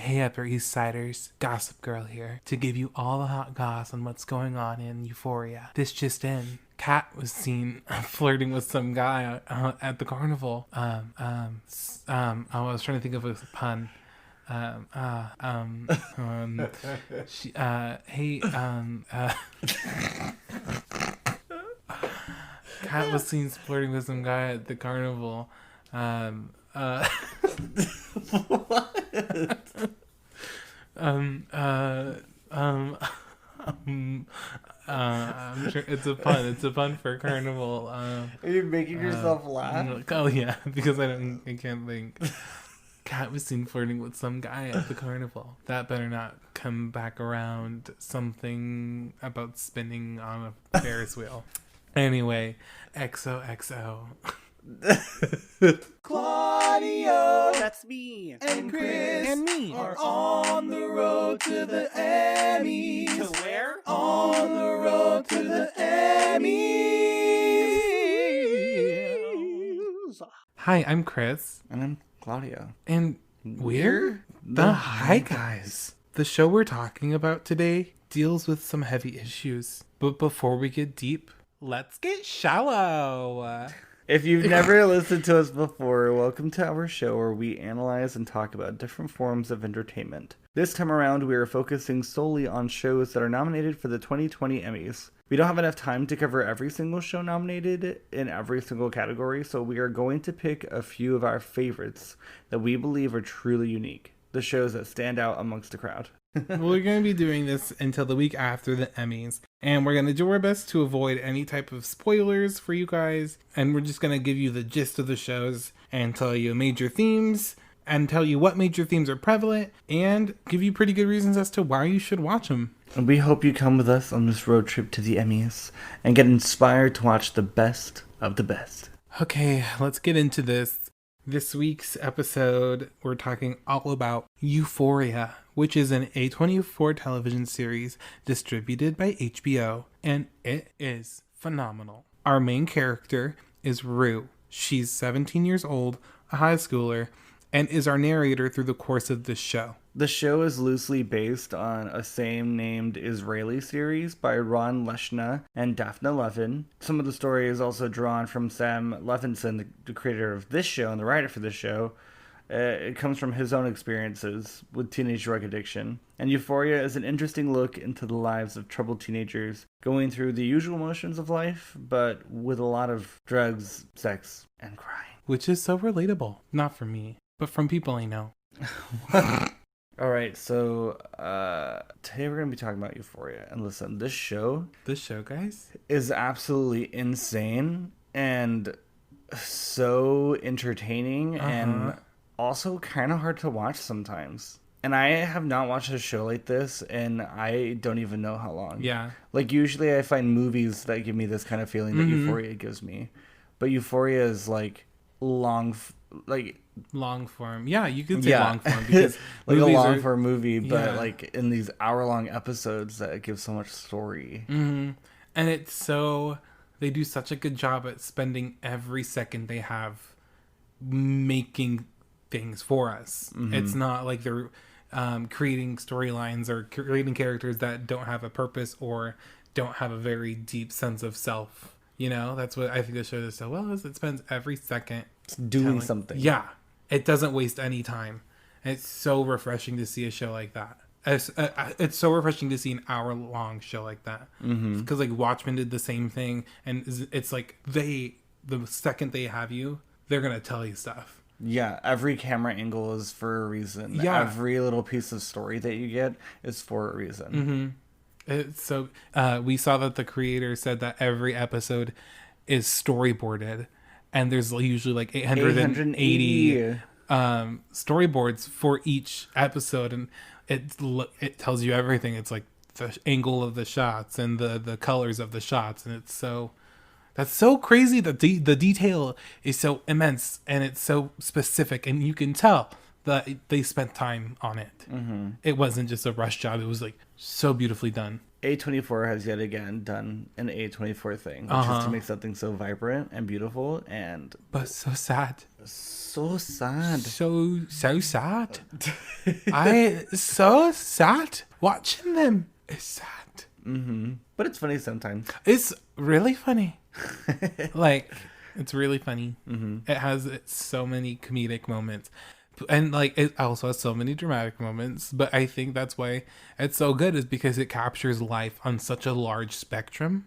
Hey Upper East Siders, Gossip Girl here, to give you all the hot goss on what's going on in Euphoria. This just in. Kat was seen flirting with some guy at the carnival. I was trying to think of a pun. She, Kat was seen flirting with some guy at the carnival. What? I'm sure it's a pun. It's a pun for carnival. Are you making yourself laugh? Oh yeah, because I can't think. Kat was seen flirting with some guy at the carnival. That better not come back around. Something about spinning on a Ferris wheel. Anyway, XOXO. Claudio, That's me. and Chris, And me. are on the road to the Emmys. To where? On the road to the Emmys. Hi, I'm Chris. And I'm Claudio. And we're the Hi Guys. The show we're talking about today deals with some heavy issues. But before we get deep, let's get shallow. If you've never listened to us before, welcome to our show where we analyze and talk about different forms of entertainment. This time around, we are focusing solely on shows that are nominated for the 2020 Emmys. We don't have enough time to cover every single show nominated in every single category, so we are going to pick a few of our favorites that we believe are truly unique. The shows that stand out amongst the crowd. We're going to be doing this until the week after the Emmys. And we're going to do our best to avoid any type of spoilers for you guys. And we're just going to give you the gist of the shows and tell you major themes and tell you what major themes are prevalent and give you pretty good reasons as to why you should watch them. And we hope you come with us on this road trip to the Emmys and get inspired to watch the best of the best. Okay, let's get into this. This week's episode, we're talking all about Euphoria, which is an A24 television series distributed by HBO, and it is phenomenal. Our main character is Rue. She's 17 years old, a high schooler, and is our narrator through the course of this show. The show is loosely based on a same-named Israeli series by Ron Leshna and Daphne Levin. Some of the story is also drawn from Sam Levinson, the creator of this show and the writer for this show. It comes from his own experiences with teenage drug addiction. And Euphoria is an interesting look into the lives of troubled teenagers going through the usual motions of life, but with a lot of drugs, sex, and crying. Which is so relatable. Not from me, but from people I know. All right, so today we're going to be talking about Euphoria. And listen, this show Guys? is absolutely insane and so entertaining and also kind of hard to watch sometimes. And I have not watched a show like this, and I don't even know how long. Yeah. Like, usually I find movies that give me this kind of feeling that Euphoria gives me. But Euphoria is, like, long form. Yeah, you could say long form because like a long form movie, but like in these hour-long episodes that give so much story. Mm-hmm. And it's so... They do such a good job at spending every second they have making things for us. Mm-hmm. It's not like they're creating storylines or creating characters that don't have a purpose or don't have a very deep sense of self. You know, that's what I think the show does so well, is it spends every second doing something. Yeah. It doesn't waste any time. And it's so refreshing to see a show like that. It's so refreshing to see an hour-long show like that. Because like Watchmen did the same thing, and it's like the second they have you, they're gonna tell you stuff. Yeah, every camera angle is for a reason. Yeah. Every little piece of story that you get is for a reason. It's so we saw that the creator said that every episode is storyboarded, and there's usually like 880 storyboards for each episode, and it tells you everything. It's like the angle of the shots and the colors of the shots, and that's so crazy that the detail is so immense and it's so specific, and you can tell that they spent time on it. It wasn't just a rush job. It was like so beautifully done. A24 has yet again done an A24 thing, which is to make something so vibrant and beautiful and but so sad. so sad. So sad. I so sad watching them. It's sad. But it's funny sometimes. It's really funny. Like, it's really funny. It has so many comedic moments. And like it also has so many dramatic moments, but I think that's why it's so good, is because it captures life on such a large spectrum.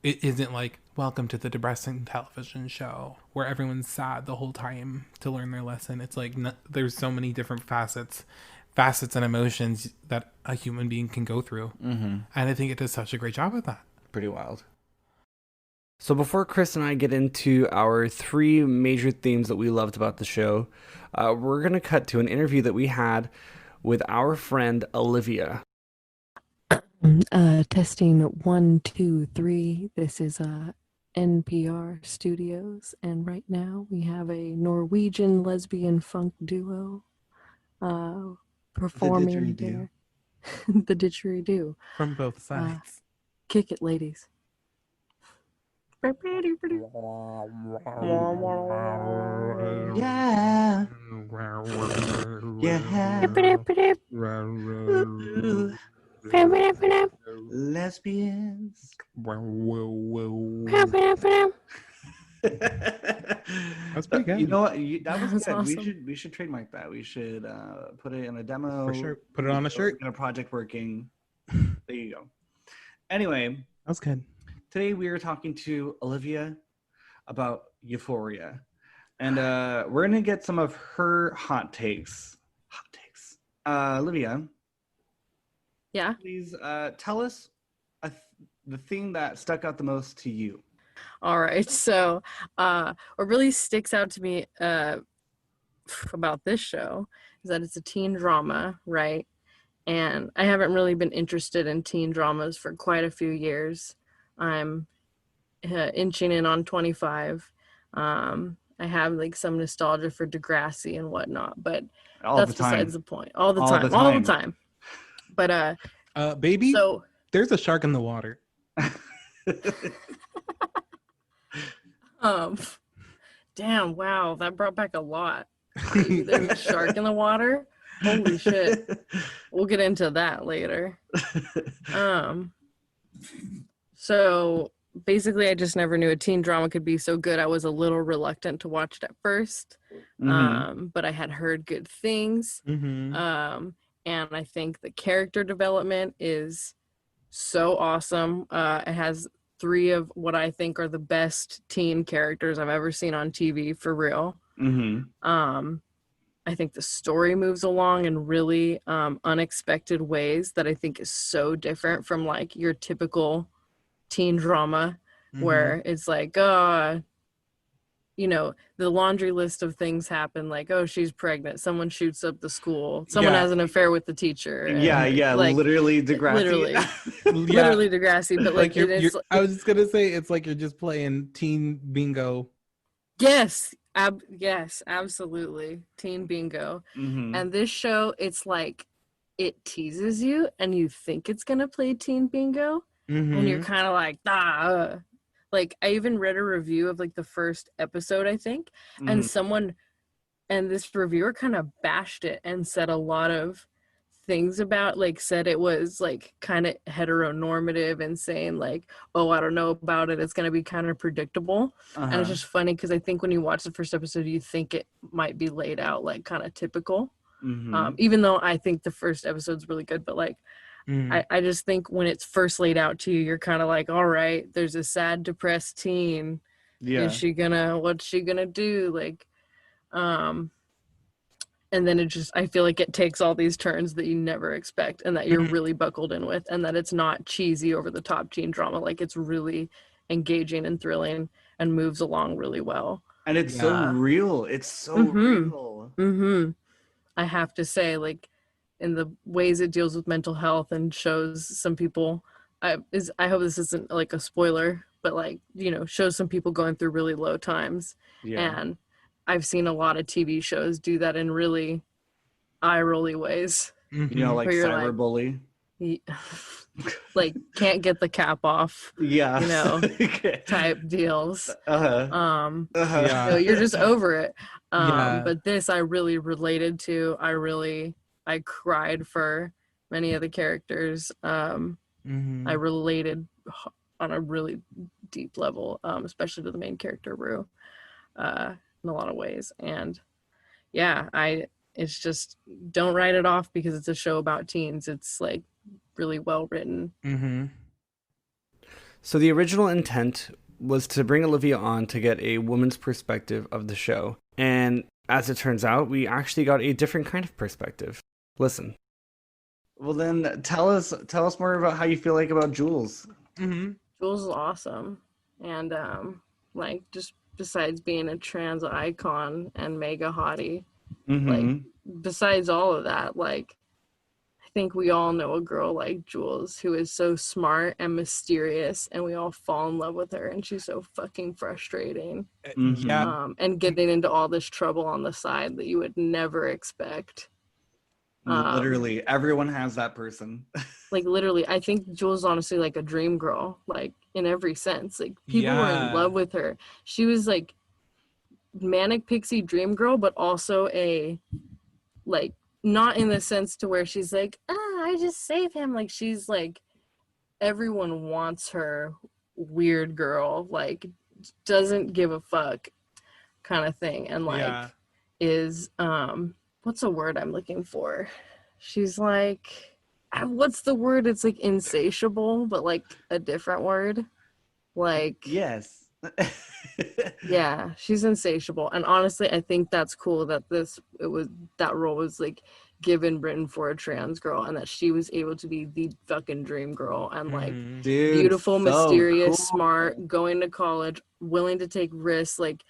It isn't like welcome to the depressing television show where everyone's sad the whole time to learn their lesson. It's like there's so many different facets and emotions that a human being can go through, and I think it does such a great job at that. Pretty wild. So before Chris and I get into our 3 major themes that we loved about the show, we're going to cut to an interview that we had with our friend Olivia. Testing 1, 2, 3. This is NPR Studios, and right now we have a Norwegian lesbian funk duo performing there. The didgeridoo. From both sides. Kick it, ladies. Yeah. Lesbians. That's pretty good. You know what? That was good. Awesome. We should trademark that. We should put it in a demo. For sure. Put it on a shirt. In a project working. There you go. Anyway, That's good. today we are talking to Olivia about Euphoria. And we're going to get some of her hot takes. Olivia. Yeah. Please tell us the thing that stuck out the most to you. All right. So what really sticks out to me about this show is that it's a teen drama, right? And I haven't really been interested in teen dramas for quite a few years. I'm inching in on 25. I have like some nostalgia for Degrassi and whatnot, but that's besides the point. All the time. But baby, so there's a shark in the water. Damn, wow, that brought back a lot. There's a shark in the water. Holy shit. We'll get into that later. So basically I just never knew a teen drama could be so good. I was a little reluctant to watch it at first. But I had heard good things. And I think the character development is so awesome. It has 3 of what I think are the best teen characters I've ever seen on TV, for real. I think the story moves along in really unexpected ways that I think is so different from like your typical teen drama where it's like, you know, the laundry list of things happen, like, oh, she's pregnant, someone shoots up the school, someone has an affair with the teacher. Like, literally Degrassi. Literally Degrassi, but like I was just gonna say it's like you're just playing teen bingo. Yes, absolutely, teen bingo. And this show, it's like it teases you and you think it's gonna play teen bingo, and you're kind of like, like I even read a review of like the first episode, I think, and this reviewer kind of bashed it and said a lot of things about, like, said it was like kind of heteronormative and saying like, oh, I don't know about it, it's going to be kind of predictable. And it's just funny because I think when you watch the first episode you think it might be laid out like kind of typical, even though I think the first episode's really good, but like I just think when it's first laid out to you, you're kind of like, all right, there's a sad, depressed teen. What's she gonna do? Like, and then it just, I feel like it takes all these turns that you never expect and that you're really buckled in with, and that it's not cheesy over the top teen drama. Like, it's really engaging and thrilling and moves along really well. And it's so real. It's so real. I have to say, like, in the ways it deals with mental health and shows some people, I hope this isn't like a spoiler, but like, you know, shows some people going through really low times. And I've seen a lot of TV shows do that in really eye-rolly ways. You know, like cyberbully. He- like can't get the cap off, Yeah. you know, Okay. type deals. Yeah. No, you're just over it. Yeah. But this I really related to. I cried for many of the characters. I related on a really deep level, especially to the main character Rue, in a lot of ways. And yeah, it's just, don't write it off because it's a show about teens. It's like really well written. So the original intent was to bring Olivia on to get a woman's perspective of the show. And as it turns out, we actually got a different kind of perspective. Listen. Well, then tell us more about how you feel like about Jules. Jules is awesome. And like, just besides being a trans icon and mega hottie, like besides all of that, like I think we all know a girl like Jules who is so smart and mysterious, and we all fall in love with her, and she's so fucking frustrating. Yeah. And getting into all this trouble on the side that you would never expect. Literally, everyone has that person. Like literally, I think Jules is honestly like a dream girl, like in every sense. Like people were in love with her. She was like manic pixie dream girl, but also a like, not in the sense to where she's like, I just save him. Like she's like, everyone wants her weird girl, like doesn't give a fuck kind of thing. And like is what's a word I'm looking for? She's like, what's the word? It's like insatiable, but like a different word. Like yes. Yeah, she's insatiable. And honestly, I think that's cool that that role was like given written for a trans girl, and that she was able to be the fucking dream girl and like beautiful, mysterious, smart, going to college, willing to take risks. Like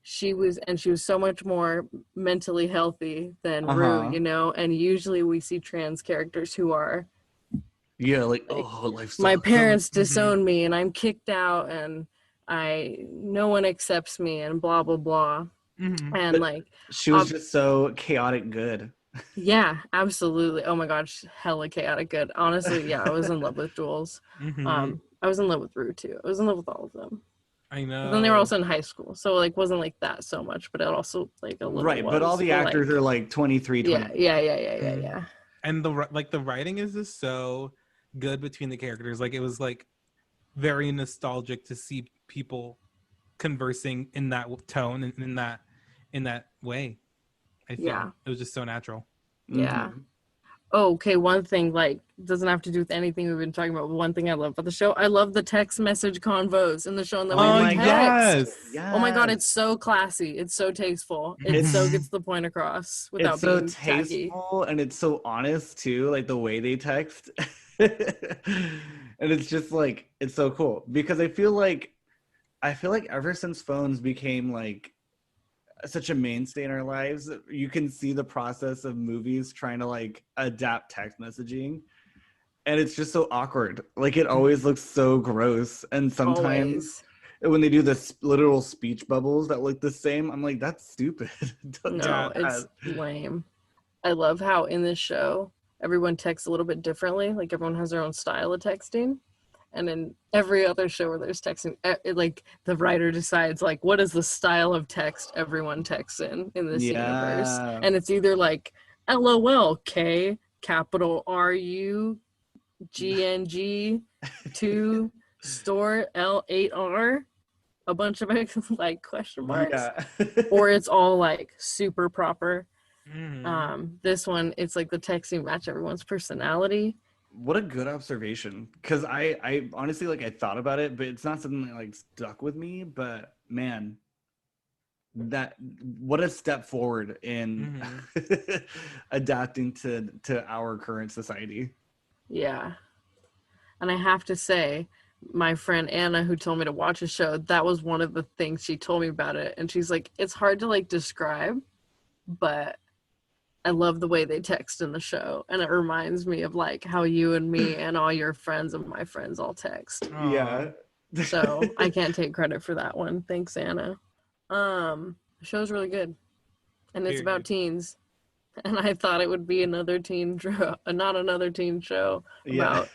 she was so much more mentally healthy than Rue, you know. And usually we see trans characters who are like oh, life my parents disown me and I'm kicked out and no one accepts me and blah blah blah. And but like she was just so chaotic good. Yeah, absolutely. Oh my gosh, hella chaotic good. Honestly, yeah, I was in love with Jules. I was in love with Rue too. I was in love with all of them. I know. But then they were also in high school, so like wasn't like that so much, but it also like a little right. was, but all the actors are like 23, 24. Yeah. And the writing is just so good between the characters. Like it was like very nostalgic to see people conversing in that tone and in that way. I feel it was just so natural. Yeah. Oh, okay. One thing, like, doesn't have to do with anything we've been talking about. One thing I love about the show, I love the text message convos in the show. And the way they text. Yes. Oh my god, it's so classy. It's so tasteful. It so gets the point across without it's so being tasteful tacky. And it's so honest too, like the way they text. And it's just like, it's so cool because I feel like ever since phones became like such a mainstay in our lives, you can see the process of movies trying to like adapt text messaging, and it's just so awkward. Like it always looks so gross, and sometimes when they do the literal speech bubbles that look the same, I'm like, that's stupid. No, it's lame. I love how in this show everyone texts a little bit differently. Like everyone has their own style of texting. And in every other show where there's texting, like the writer decides like what is the style of text everyone texts in this universe. And it's either like LOL, K, capital RU, GNG, 2, store, L8R, a bunch of like question marks. Or it's all like super proper. This one, it's like the texting match everyone's personality. What a good observation, because I honestly, like, I thought about it, but it's not something that like stuck with me. But man, what a step forward in adapting to our current society. Yeah. And I have to say, my friend Anna, who told me to watch a show, that was one of the things she told me about it. And she's like, it's hard to like describe, but I love the way they text in the show, and it reminds me of like how you and me and all your friends and my friends all text. Yeah. So I can't take credit for that one. Thanks, Anna. The show's really good, and it's about teens, and I thought it would be another not another teen show about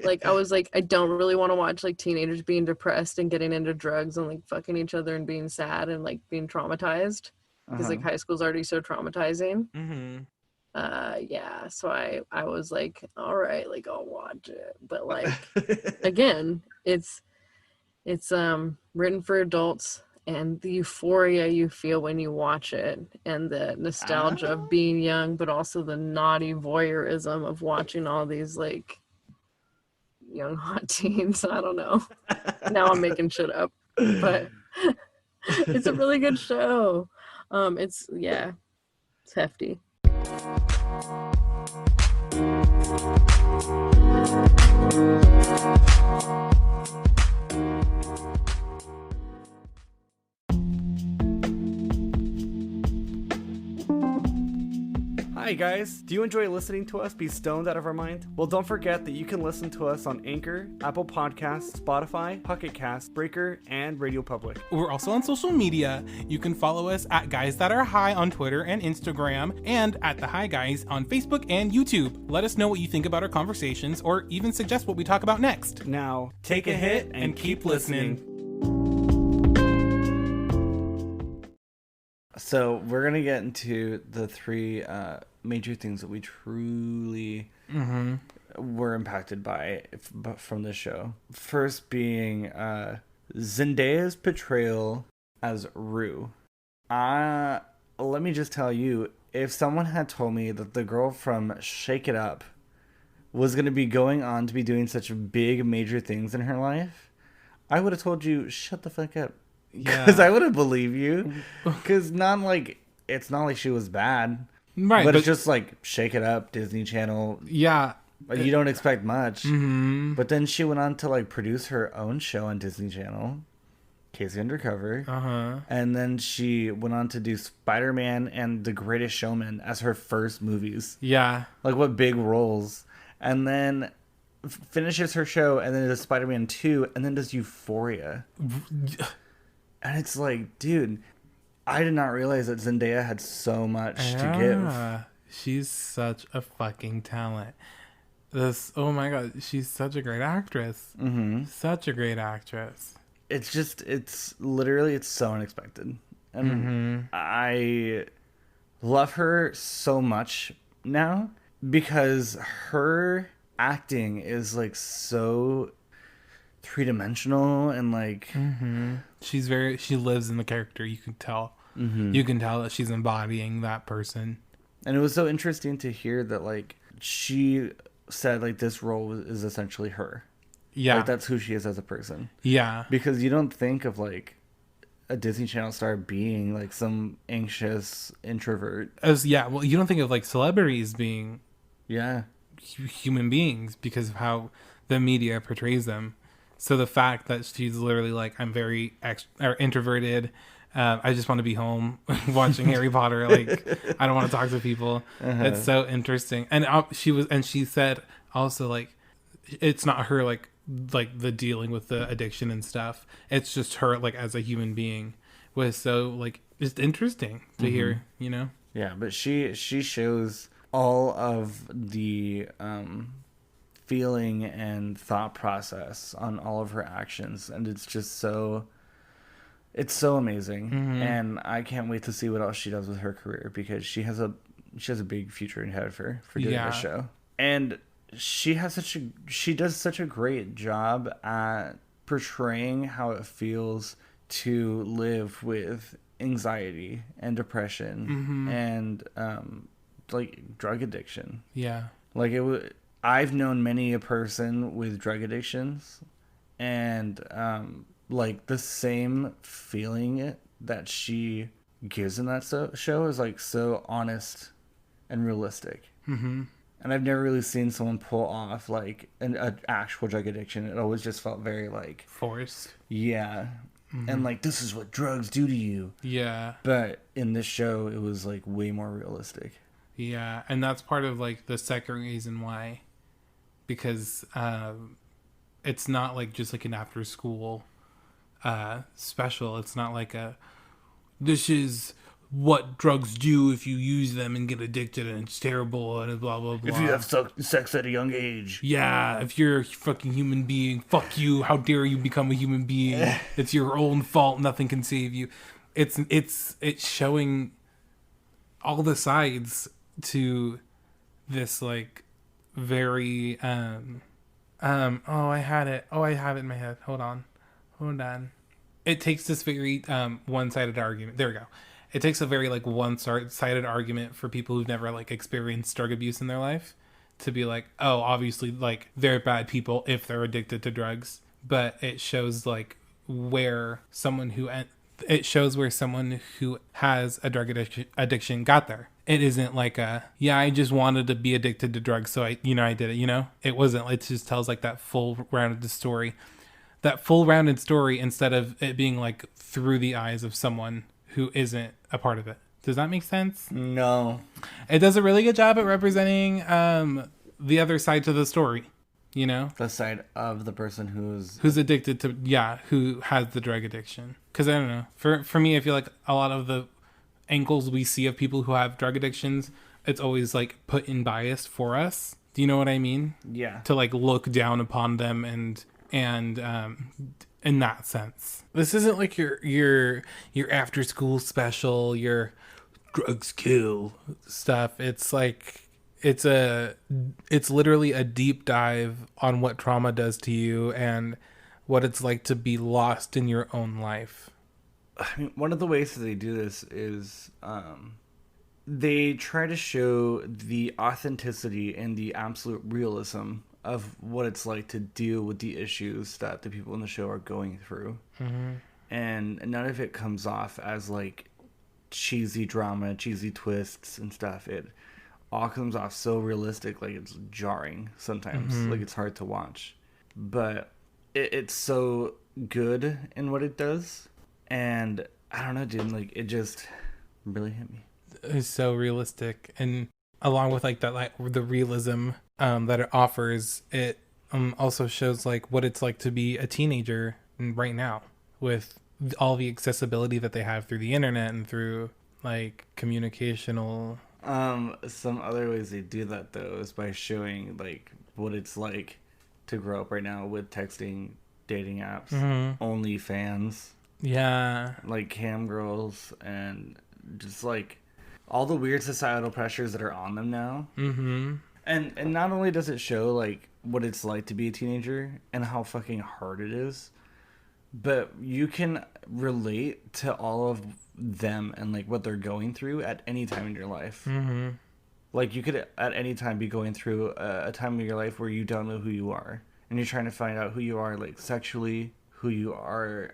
like I was like, I don't really want to watch like teenagers being depressed and getting into drugs and like fucking each other and being sad and like being traumatized because like high school's already so traumatizing. Yeah, so I was like, all right, like I'll watch it, but like again, it's written for adults, and the euphoria you feel when you watch it and the nostalgia of being young, but also the naughty voyeurism of watching all these like young hot teens. I don't know, now I'm making shit up, but it's a really good show. It's hefty. Hi guys, do you enjoy listening to us be stoned out of our mind? Well, don't forget that you can listen to us on Anchor, Apple Podcasts, Spotify, Pocket Cast, Breaker, and Radio Public. We're also on social media. You can follow us at Guys That Are High on Twitter and Instagram, and at The High Guys on Facebook and YouTube. Let us know what you think about our conversations, or even suggest what we talk about next. Now, take a hit and keep listening. So we're going to get into the three major things that we truly were impacted by from the show. First being Zendaya's portrayal as Rue. Let me just tell you, if someone had told me that the girl from Shake It Up was going to be going on to be doing such big major things in her life, I would have told you, shut the fuck up. Because I would have believed you. Because it's not like she was bad. Right. But it's just like Shake It Up, Disney Channel. Yeah. Like, you don't expect much. Mm-hmm. But then she went on to like produce her own show on Disney Channel, Casey Undercover. And then she went on to do Spider-Man and The Greatest Showman as her first movies. Yeah. Like, what big roles. And then finishes her show and then does Spider-Man 2 and then does Euphoria. And it's like, dude, I did not realize that Zendaya had so much to give. She's such a fucking talent. Oh my god, she's such a great actress. Such a great actress. It's literally, it's so unexpected. And I love her so much now because her acting is like so three-dimensional and like she lives in the character. You can tell you can tell that she's embodying that person. And it was so interesting to hear that like she said like this role is essentially her. Like that's who she is as a person. Because you don't think of like a Disney Channel star being like some anxious introvert. Well, you don't think of like celebrities being human beings because of how the media portrays them. So the fact that she's literally like, I'm very introverted. I just want to be home watching Harry Potter. Like, I don't want to talk to people. It's so interesting. And she said also like, it's not her like the dealing with the addiction and stuff. It's just her like as a human being was so like just interesting to hear, you know? Yeah, but she shows all of the feeling and thought process on all of her actions, and it's so amazing. And I can't wait to see what else she does with her career because she has a big future ahead of her for doing this show. And she does such a great job at portraying how it feels to live with anxiety and depression and like drug addiction. Like I've known many a person with drug addictions, and like the same feeling that she gives in that show is like so honest and realistic. And I've never really seen someone pull off like an actual drug addiction. It always just felt very like forced. And like, this is what drugs do to you. But in this show, it was like way more realistic. And that's part of like the second reason why, because it's not like just like an after school special. It's not like this is what drugs do if you use them and get addicted and it's terrible and blah blah blah. If you have sex at a young age. Yeah, if you're a fucking human being, fuck you. How dare you become a human being? It's your own fault. Nothing can save you. It's showing all the sides to this like very I had it in my head. Hold on. It takes this very one-sided argument. There we go. It takes a very like one-sided argument for people who've never like experienced drug abuse in their life to be like, oh, obviously like they're bad people if they're addicted to drugs. But it shows like where someone who has a drug addiction got there. It isn't like I just wanted to be addicted to drugs, so I did it. It wasn't. It just tells like that full rounded story instead of it being like through the eyes of someone who isn't a part of it. Does that make sense? No. It does a really good job at representing the other side to the story. The side of the person who's addicted to who has the drug addiction. Because I don't know, for me, I feel like a lot of the angles we see of people who have drug addictions, it's always like put in bias for us. Do you know what I mean? Yeah. To like look down upon them and in that sense, this isn't like your after school special, your drugs kill stuff. It's like it's literally a deep dive on what trauma does to you and what it's like to be lost in your own life. I mean, one of the ways that they do this is they try to show the authenticity and the absolute realism of what it's like to deal with the issues that the people in the show are going through. Mm-hmm. And none of it comes off as like cheesy drama, cheesy twists and stuff. It all comes off so realistic, like it's jarring sometimes. Mm-hmm. Like it's hard to watch. But it's so good in what it does. And I don't know, dude, like it just really hit me. It's so realistic, and along with like that, like the realism that it offers, it also shows like what it's like to be a teenager right now with all the accessibility that they have through the internet and through like communicational. Some other ways they do that though is by showing like what it's like to grow up right now with texting, dating apps, OnlyFans. Yeah. Like cam girls and just like all the weird societal pressures that are on them now. Mm-hmm. And not only does it show like what it's like to be a teenager and how fucking hard it is, but you can relate to all of them and like what they're going through at any time in your life. Mm-hmm. Like you could at any time be going through a time of your life where you don't know who you are and you're trying to find out who you are like sexually, who you are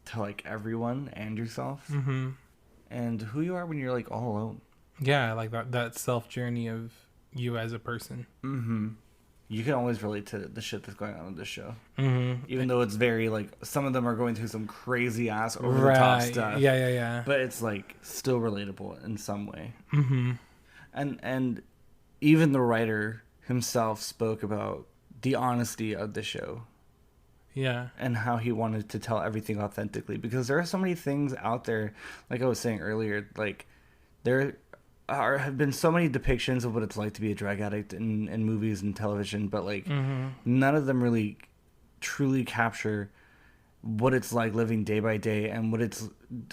to like everyone and yourself, and who you are when you're like all alone. Yeah, like that self journey of you as a person. You can always relate to the shit that's going on in this show, even though it's very like some of them are going through some crazy ass over the top stuff. Yeah. But it's like still relatable in some way. And even the writer himself spoke about the honesty of the show. Yeah. And how he wanted to tell everything authentically. Because there are so many things out there, like I was saying earlier, like there have been so many depictions of what it's like to be a drug addict in movies and television, but like none of them really truly capture what it's like living day by day and what it's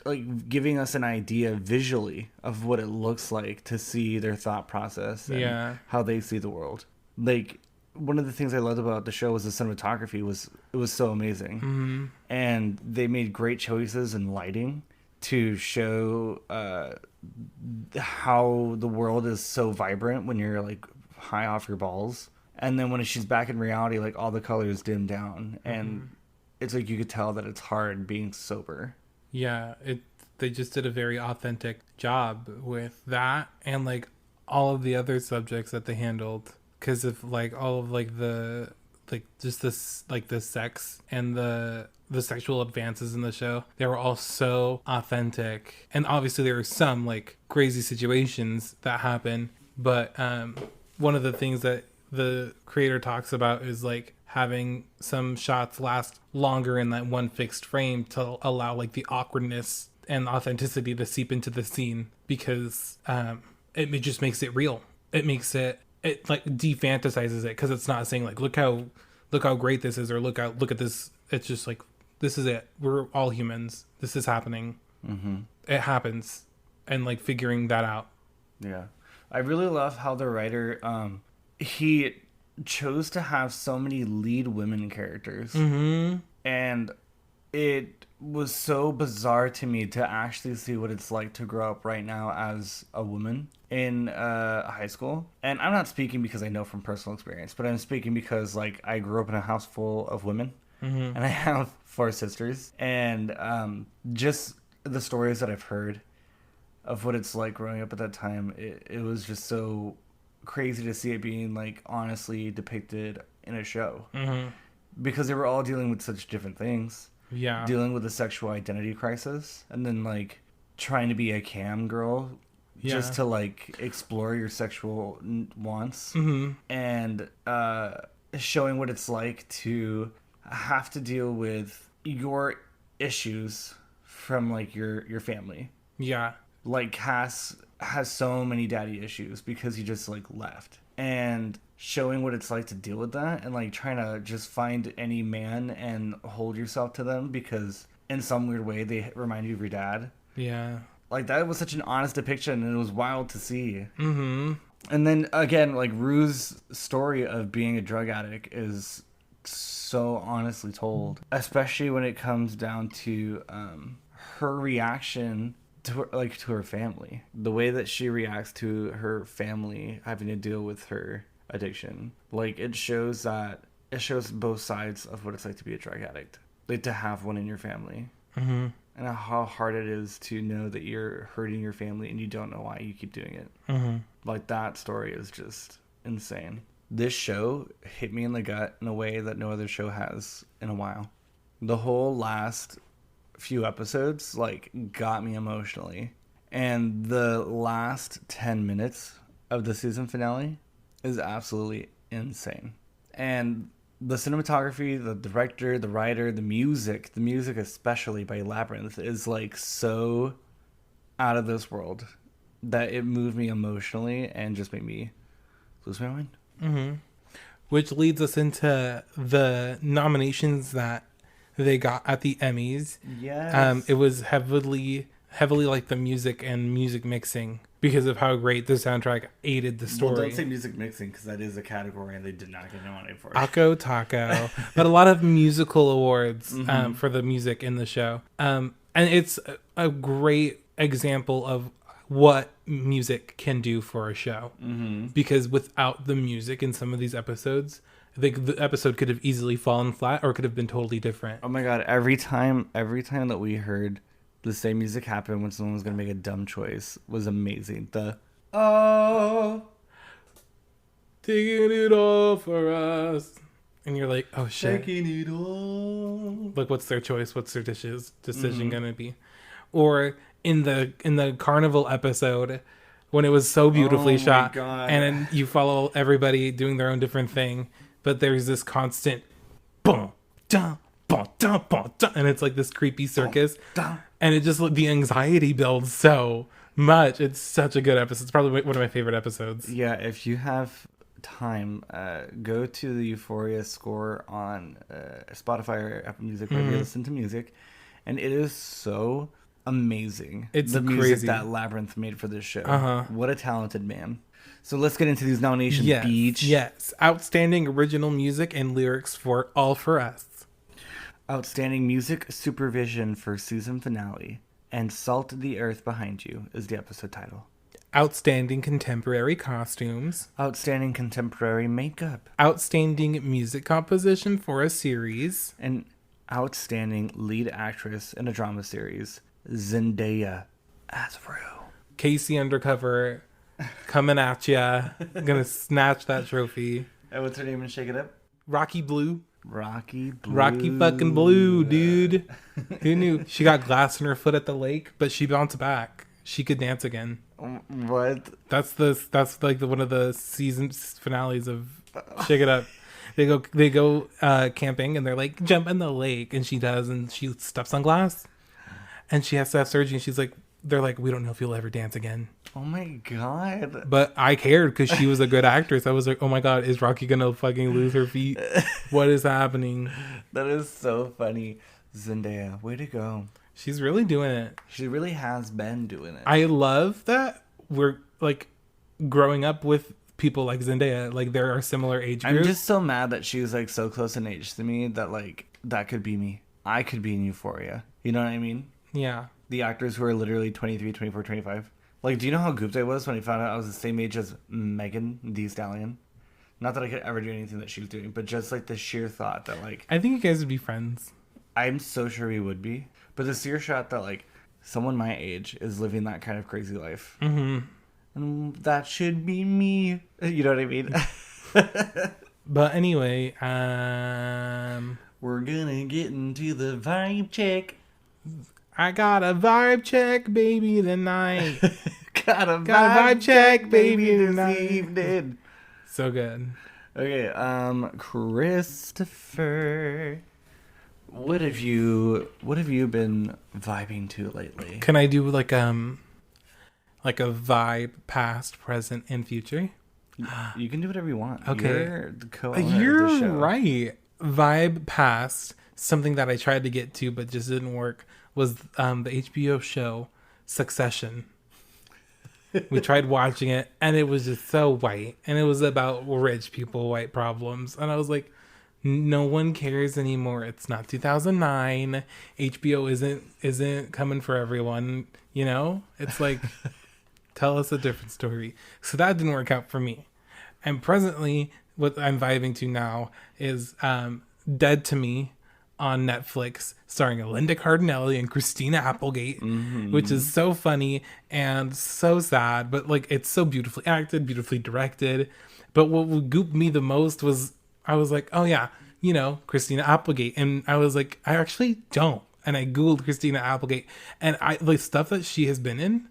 like giving us an idea visually of what it looks like to see their thought process and how they see the world. Like one of the things I loved about the show was the cinematography was so amazing. And they made great choices in lighting to show how the world is so vibrant when you're like high off your balls. And then when she's back in reality, like all the colors dim down and it's like you could tell that it's hard being sober. Yeah, they just did a very authentic job with that and like all of the other subjects that they handled. Because of like all of like the like just this like the sex and the sexual advances in the show, they were all so authentic. And obviously there are some like crazy situations that happen, but one of the things that the creator talks about is like having some shots last longer in that one fixed frame to allow like the awkwardness and authenticity to seep into the scene, because it just makes it real. It makes it like defantasizes it, because it's not saying like look how great this is, or look at this. It's just like, this is it. We're all humans. This is happening. It happens, and like figuring that out. Yeah, I really love how the writer he chose to have so many lead women characters, and it was so bizarre to me to actually see what it's like to grow up right now as a woman in high school. And I'm not speaking because I know from personal experience, but I'm speaking because like I grew up in a house full of women, and I have 4 sisters, and just the stories that I've heard of what it's like growing up at that time, it was just so crazy to see it being like honestly depicted in a show, because they were all dealing with such different things. Yeah, dealing with a sexual identity crisis, and then like trying to be a cam girl just to like explore your sexual wants, and showing what it's like to have to deal with your issues from like your family. Yeah, like Cass has so many daddy issues because he just like left, and showing what it's like to deal with that, and like trying to just find any man and hold yourself to them because in some weird way they remind you of your dad. Yeah, like that was such an honest depiction, and it was wild to see. And then again, like Rue's story of being a drug addict is so honestly told, especially when it comes down to her reaction to her family, the way that she reacts to her family having to deal with her addiction. Like it shows both sides of what it's like to be a drug addict, like to have one in your family, and how hard it is to know that you're hurting your family and you don't know why you keep doing it. Like that story is just insane. This show hit me in the gut in a way that no other show has in a while. The whole last few episodes like got me emotionally, and the last 10 minutes of the season finale is absolutely insane. And the cinematography, the director, the writer, the music especially by Labyrinth is like so out of this world that it moved me emotionally and just made me lose my mind. Which leads us into the nominations that they got at the Emmys. Yes. It was heavily like the music and music mixing, because of how great the soundtrack aided the story. Well, don't say music mixing, because that is a category and they did not get nominated for it. Akko Taco. But a lot of musical awards for the music in the show. And it's a great example of what music can do for a show. Because without the music in some of these episodes, I think the episode could have easily fallen flat, or could have been totally different. Oh my god, every time that we heard the same music happen when someone was going to make a dumb choice was amazing. Taking it all for us. And you're like, oh shit. Taking it all. Like, what's their choice? What's their decision gonna be? Or in the carnival episode, when it was so beautifully shot, God. and then you follow everybody doing their own different thing, but there's this constant boom, dum, boom, dum, boom, dum, and it's like this creepy circus, and it just, the anxiety builds so much. It's such a good episode. It's probably one of my favorite episodes. Yeah, if you have time, go to the Euphoria score on Spotify or Apple Music, wherever you listen to music, and it is so amazing. It's the crazy. music that Labyrinth made for this show. What a talented man. So let's get into these nominations. Beach. Yes. Outstanding original music and lyrics for All For Us. Outstanding music supervision for season finale, and Salt the Earth Behind You is the episode title. Outstanding contemporary costumes. Outstanding contemporary makeup. Outstanding music composition for a series. And outstanding lead actress in a drama series, Zendaya as Rue. Casey Undercover coming at ya. Gonna snatch that trophy. And what's her name in Shake It Up? Rocky Blue. Rocky fucking Blue, dude. Who knew? She got glass in her foot at the lake, but she bounced back. She could dance again. What? That's like one of the season finales of Shake It Up. They go camping, and they're like, jump in the lake, and she does, and she steps on glass. and she has to have surgery. And she's like, they're like, we don't know if you'll ever dance again. Oh my God. But I cared because she was a good actress. I was like, oh my God, is Rocky gonna fucking lose her feet? What is happening? That is so funny. Zendaya, way to go. She's really doing it. She really has been doing it. I love that we're like growing up with people like Zendaya. Like there are similar age groups. I'm just so mad that she's like so close in age to me that like that could be me. I could be in Euphoria. You know what I mean? Yeah. The actors who are literally 23, 24, 25. Like, do you know how gooped I was when I found out I was the same age as Megan Thee Stallion? Not that I could ever do anything that she was doing, but just like the sheer thought that like... I think you guys would be friends. I'm so sure we would be. But the sheer shot that like someone my age is living that kind of crazy life. Mm-hmm. And that should be me. You know what I mean? But anyway, we're gonna get into the vibe check. I got a vibe check, baby, tonight. got a vibe check, baby, tonight. Evening. So good. Okay, Christopher, what have you been vibing to lately? Can I do like a vibe past, present, and future? You can do whatever you want. Okay. You're the co-owner You're of the show. right. Vibe past, something that I tried to get to but just didn't work, was the HBO show Succession. We tried watching it and it was just so white, and it was about rich people, white problems, and I was like, no one cares anymore. It's not 2009. HBO isn't coming for everyone, you know? It's like tell us a different story. So that didn't work out for me. And presently what I'm vibing to now is Dead to Me on Netflix, starring Linda Cardinelli and Christina Applegate, which is so funny and so sad, but like it's so beautifully acted, beautifully directed. But what would goop me the most was I was like, oh yeah, you know, Christina Applegate, and I was like, I actually don't. And I googled Christina Applegate, and the stuff that she has been in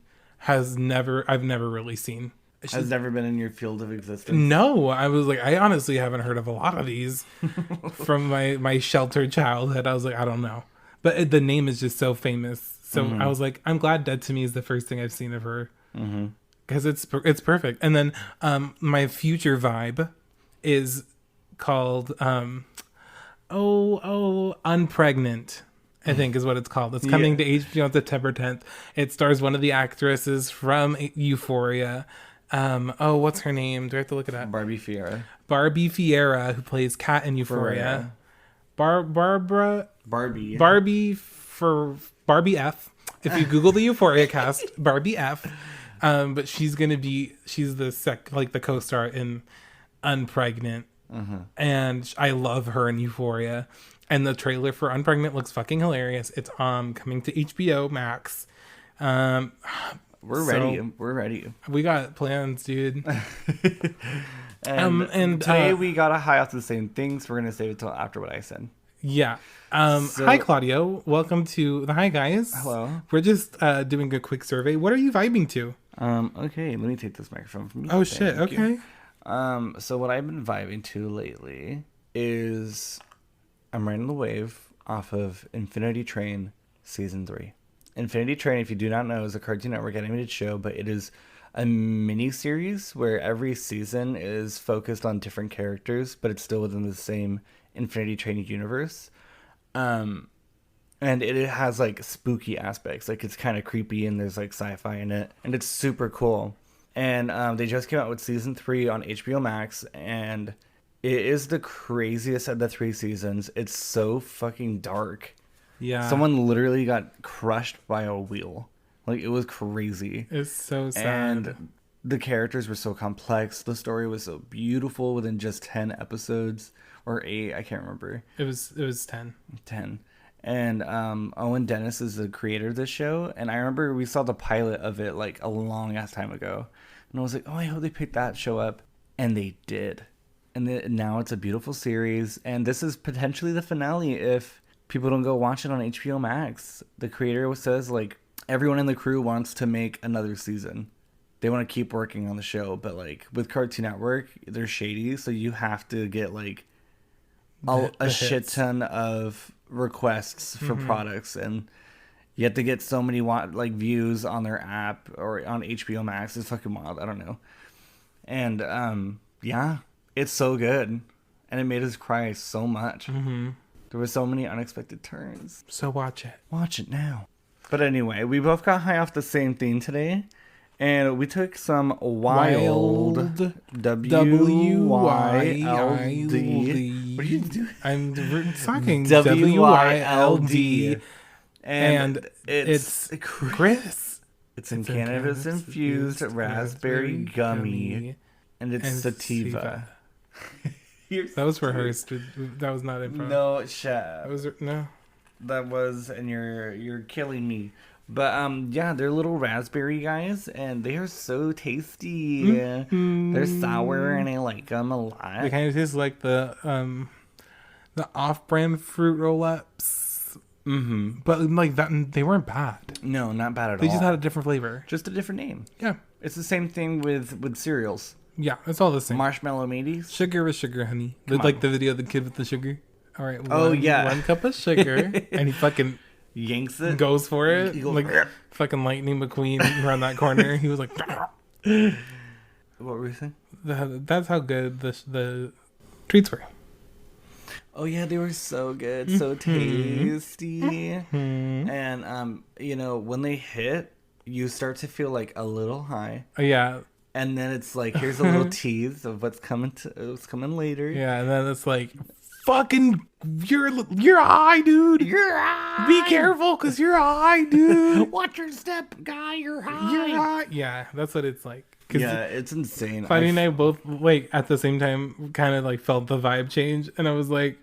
I've never really seen. Has never been in your field of existence. No, I was like, I honestly haven't heard of a lot of these from my sheltered childhood. I was like, I don't know, but the name is just so famous. So I was like, I'm glad Dead to Me is the first thing I've seen of her, because it's perfect. And then my future vibe is called Unpregnant, I think is what it's called. It's coming to HBO on September 10th. It stars one of the actresses from Euphoria. What's her name? Do I have to look it up? Barbie Fiera, who plays Kat in Euphoria. Barbie F. If you Google the Euphoria cast, Barbie F. But she's the co-star in Unpregnant. And I love her in Euphoria. And the trailer for Unpregnant looks fucking hilarious. It's coming to HBO Max. We're ready. We're ready. We got plans, dude. and today we got a high off the same things. We're gonna save it till after what I said. Yeah. Hi, Claudio. Welcome to the Hi Guys. Hello. We're just doing a quick survey. What are you vibing to? Okay. Let me take this microphone from you. Oh shit. Okay. So what I've been vibing to lately is I'm riding the wave off of Infinity Train Season 3. Infinity Train, if you do not know, is a Cartoon Network animated show, but it is a mini-series where every season is focused on different characters, but it's still within the same Infinity Train universe. And it has, like, spooky aspects. Like, it's kind of creepy, and there's, like, sci-fi in it. And it's super cool. And they just came out with Season 3 on HBO Max, and it is the craziest of the 3 seasons. It's so fucking dark. Yeah. Someone literally got crushed by a wheel. Like, it was crazy. It's so sad. And the characters were so complex. The story was so beautiful within just 10 episodes. Or 8, I can't remember. It was 10. 10. And Owen Dennis is the creator of this show. And I remember we saw the pilot of it, like, a long-ass time ago. And I was like, oh, I hope they picked that show up. And they did. And now it's a beautiful series. And this is potentially the finale if people don't go watch it on HBO Max. The creator says, like, everyone in the crew wants to make another season. They want to keep working on the show, but, like, with Cartoon Network, they're shady, so you have to get, like, a shit ton of requests for products, and You have to get so many like views on their app or on HBO Max. It's fucking wild. I don't know. And yeah, it's so good, and it made us cry so much. Mm-hmm. There were so many unexpected turns. So watch it. Watch it now. But anyway, we both got high off the same thing today, and we took some wild W-Y-L-D. What are you doing? I'm talking W-Y-L-D. And it's Chris. It's in cannabis-infused raspberry gummy. And it's sativa. That was rehearsed. That was not improv. No, shut up. No. That was, and you're killing me. But yeah, they're little raspberry guys, and they are so tasty. Mm-hmm. They're sour, and I like them a lot. They kind of taste like the off-brand fruit roll-ups. Mm-hmm. But like that, they weren't bad. No, not bad at all. They just had a different flavor. Just a different name. Yeah. It's the same thing with cereals. Yeah, it's all the same. Marshmallow mateys. Sugar is sugar, honey. Like the video of the kid with the sugar. All right. Yeah. 1 cup of sugar, and he fucking yanks it, goes for it, he goes, like fucking Lightning McQueen around that corner. He was like, what were you saying? That's how good the treats were. Oh yeah, they were so good, so tasty. Mm-hmm. And when they hit, you start to feel like a little high. Oh yeah. And then it's like, here's a little tease of what's coming later. Yeah, and then it's like, fucking, you're high, dude. You're high. Be careful, cause you're high, dude. Watch your step, guy. You're high. You're high. Yeah, that's what it's like. Yeah, it's insane. Fanny and I both like at the same time kind of like felt the vibe change, and I was like,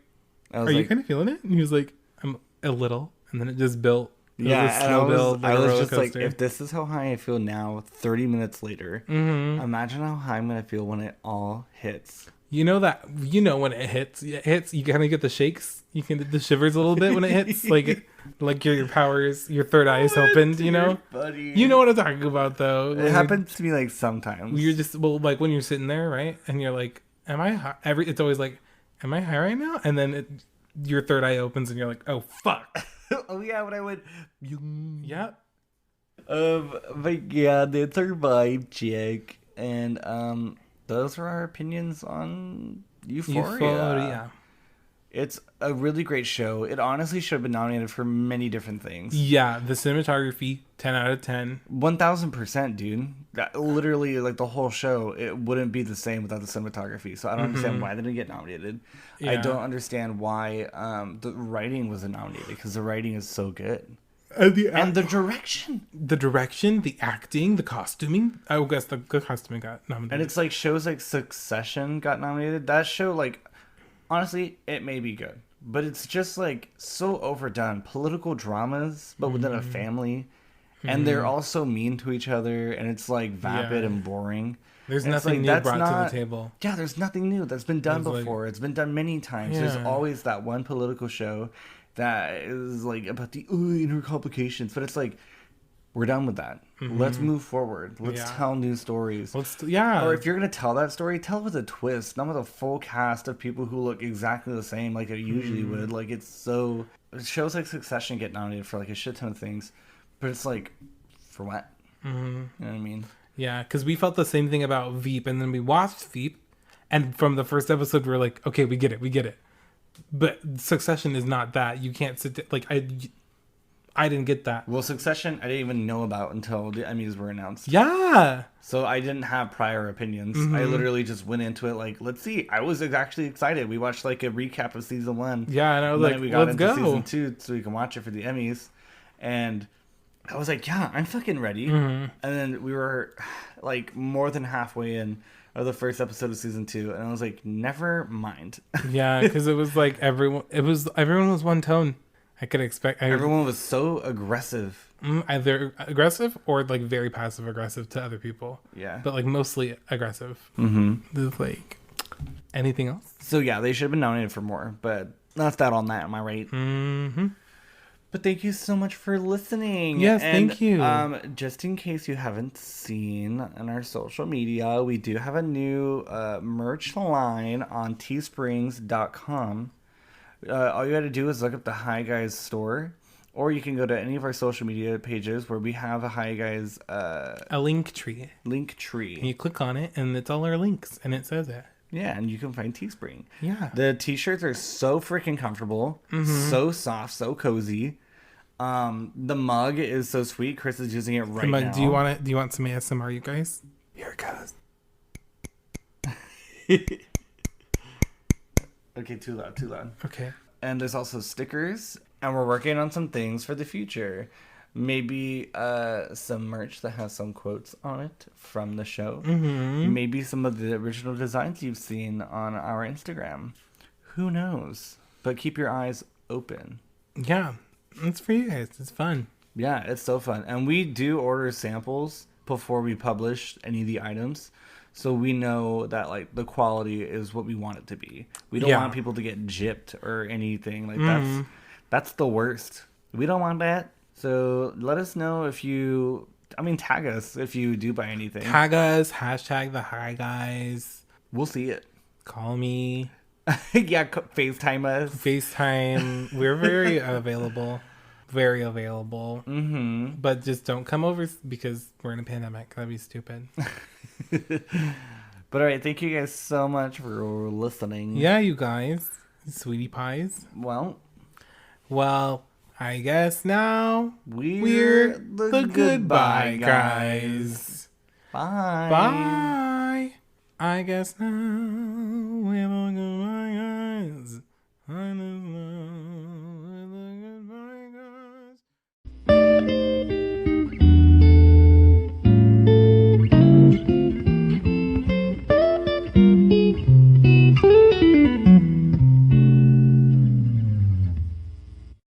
"Are you kind of feeling it?" And he was like, "I'm a little," and then it just built. I was just like, if this is how high I feel now, 30 minutes later, imagine how high I'm gonna feel when it all hits. You know when it hits, you kind of get the shakes. You can get the shivers a little bit when it hits, like your powers, your third eye is opened. You know, buddy. You know what I'm talking about, though. It happens to me like sometimes. You're just like when you're sitting there, right, and you're like, "Am I high?" It's always like, "Am I high right now?" And then your third eye opens, and you're like, "Oh fuck." Oh yeah, when I went, yeah. But yeah, that's our vibe check, and those are our opinions on Euphoria. It's a really great show. It honestly should have been nominated for many different things. Yeah, the cinematography, 10 out of 10. 1000%, dude. That, literally, like the whole show, it wouldn't be the same without the cinematography. So I don't understand why they didn't get nominated. Yeah. I don't understand why the writing wasn't nominated, because the writing is so good. And the direction. The direction, the acting, the costuming. I guess the costuming got nominated. And it's like shows like Succession got nominated. That show, like, honestly, it may be good. But it's just like so overdone. Political dramas, but within a family. And they're all so mean to each other. And it's like vapid and boring. There's nothing new brought to the table. Yeah, there's nothing new that's been done before. It's been done many times. There's always that one political show that is like about the inner complications, but it's like, we're done with that. Let's move forward. Let's tell new stories. Or if you're gonna tell that story, tell it with a twist, not with a full cast of people who look exactly the same like it usually would. Like, it's so, shows like Succession get nominated for like a shit ton of things, but it's like, for what? You know what I mean? Yeah, because we felt the same thing about Veep, and then we watched Veep, and from the first episode we were like, okay, we get it. But Succession is not that. You can't sit like I didn't get that. Well, Succession I didn't even know about until the Emmys were announced. Yeah. So I didn't have prior opinions. I literally just went into it like, let's see. I was actually excited. We watched like a recap of season 1. Yeah, and I was like, we got let's into go. season 2 so we can watch it for the Emmys. And I was like, yeah, I'm fucking ready. And then we were like more than halfway in of the first episode of season 2, and I was like, never mind. Yeah, because it was like everyone was one tone. I could expect everyone was so aggressive, either aggressive or like very passive aggressive to other people. Yeah, but like mostly aggressive. Like anything else. So yeah, they should have been nominated for more, but that's that on that. Am I right? But thank you so much for listening. Yes, thank you. Just in case you haven't seen on our social media, we do have a new merch line on teesprings.com. All you got to do is look up the Hi Guys store, Or you can go to any of our social media pages where we have a Hi Guys a link tree. And you click on it, and it's all our links, and it says it. Yeah, and you can find Teespring. Yeah. The t-shirts are so freaking comfortable, so soft, so cozy. The mug is so sweet. Chris is using it right now. Do you want it? Do you want some ASMR, you guys? Here it goes. Okay, too loud. Okay. And there's also stickers, and we're working on some things for the future. Maybe some merch that has some quotes on it from the show. Maybe some of the original designs you've seen on our Instagram. Who knows? But keep your eyes open. Yeah, it's for you guys. It's fun. Yeah, it's so fun. And we do order samples before we publish any of the items. So we know that like the quality is what we want it to be. We don't want people to get gypped or anything. Like that's the worst. We don't want that. So let us know if you tag us if you do buy anything. Tag us, hashtag the Hi Guys. We'll see it. Call me. Yeah, FaceTime us. FaceTime. We're very available. Very available. But just don't come over because we're in a pandemic. That'd be stupid. But all right, thank you guys so much for listening. Yeah, you guys. Sweetie pies. Well, I guess now we're the goodbye guys. Bye. Bye. I guess now we're the goodbye guys.